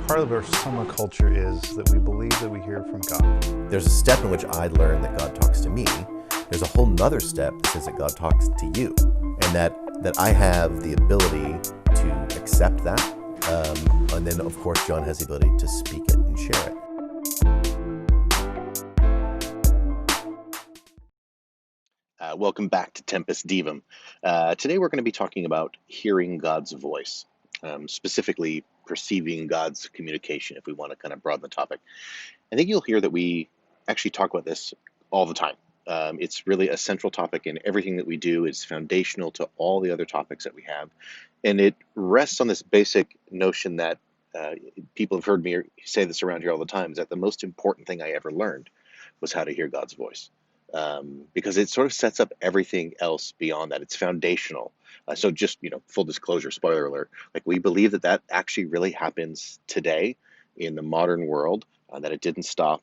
Part of our summer culture is that we believe that we hear from God. There's a step in which I learn that God talks to me. There's a whole nother step that says that God talks to you, and that I have the ability to accept that. And then, of course, John has the ability to speak it and share it. Welcome back to Tempus Divum. Today we're going to be talking about hearing God's voice, specifically perceiving God's communication, if we want to kind of broaden the topic. I think you'll hear that we actually talk about this all the time. It's really a central topic in everything that we do. It's foundational to all the other topics that we have. And it rests on this basic notion that people have heard me say this around here all the time, is that the most important thing I ever learned was how to hear God's voice. Because it sort of sets up everything else beyond that. It's foundational. So just, full disclosure, spoiler alert, like we believe that actually really happens today in the modern world, that it didn't stop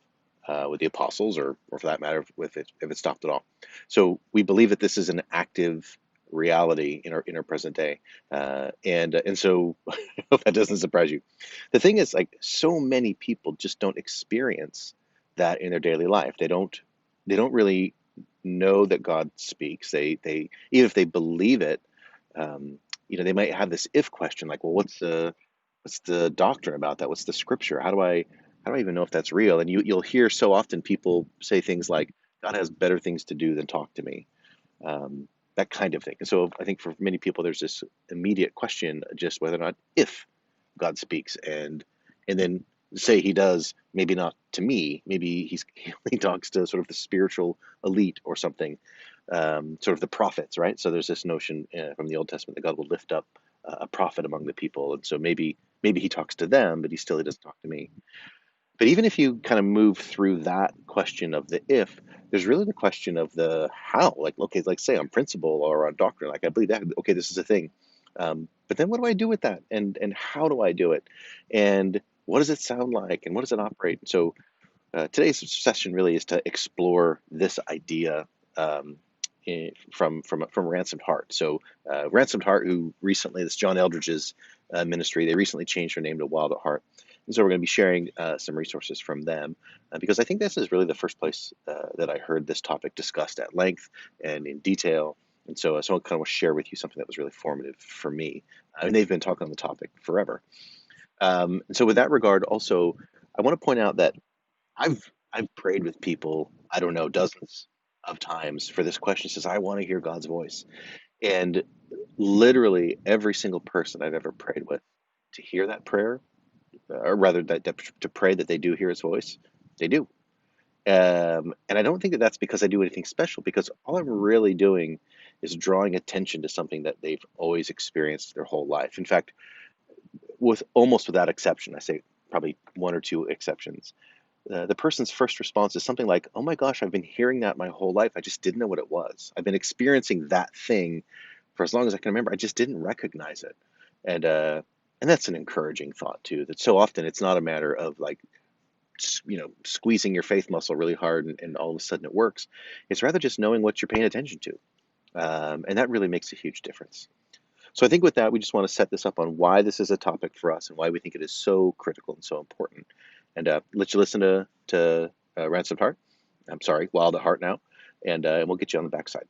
with the apostles or for that matter, if it stopped at all. So we believe that this is an active reality in our present day. And so I hope that doesn't surprise you. The thing is, like, so many people just don't experience that in their daily life. They don't really know that God speaks. They even if they believe it, they might have this if question, like, well, what's the doctrine about that? What's the scripture? How do I even know if that's real? And you'll hear so often people say things like, God has better things to do than talk to me, that kind of thing. And so I think for many people, there's this immediate question, just whether or not if God speaks, and then say he does, maybe not to me, maybe he only talks to sort of the spiritual elite or something, sort of the prophets, right? So there's this notion from the Old Testament that God will lift up a prophet among the people, and so maybe he talks to them, but he doesn't talk to me. But even if you kind of move through that question of the if, there's really the question of the how. Like, okay, like say on principle or on doctrine, like I believe that, okay, this is a thing. But then what do I do with that? And how do I do it? And what does it sound like? And what does it operate? So today's session really is to explore this idea from Ransomed Heart. So Ransomed Heart, who recently, this John Eldridge's ministry, they recently changed their name to Wild at Heart. And so we're going to be sharing some resources from them, because I think this is really the first place that I heard this topic discussed at length and in detail. And so I kind of want to share with you something that was really formative for me. And they've been talking on the topic forever. And so with that regard, also, I want to point out that I've prayed with people, I don't know, dozens of times for this question. Says, I want to hear God's voice. And literally every single person I've ever prayed with to hear that prayer, or rather to pray that they do hear his voice, they do. And I don't think that that's because I do anything special, because all I'm really doing is drawing attention to something that they've always experienced their whole life. In fact, almost without exception, I say probably one or two exceptions, the person's first response is something like, oh my gosh, I've been hearing that my whole life. I just didn't know what it was. I've been experiencing that thing for as long as I can remember. I just didn't recognize it. And that's an encouraging thought too, that so often it's not a matter of like, squeezing your faith muscle really hard and all of a sudden it works. It's rather just knowing what you're paying attention to. And that really makes a huge difference. So I think with that, we just want to set this up on why this is a topic for us and why we think it is so critical and so important. And let you listen to Ransomed Heart. I'm sorry, Wild at Heart now, and we'll get you on the backside.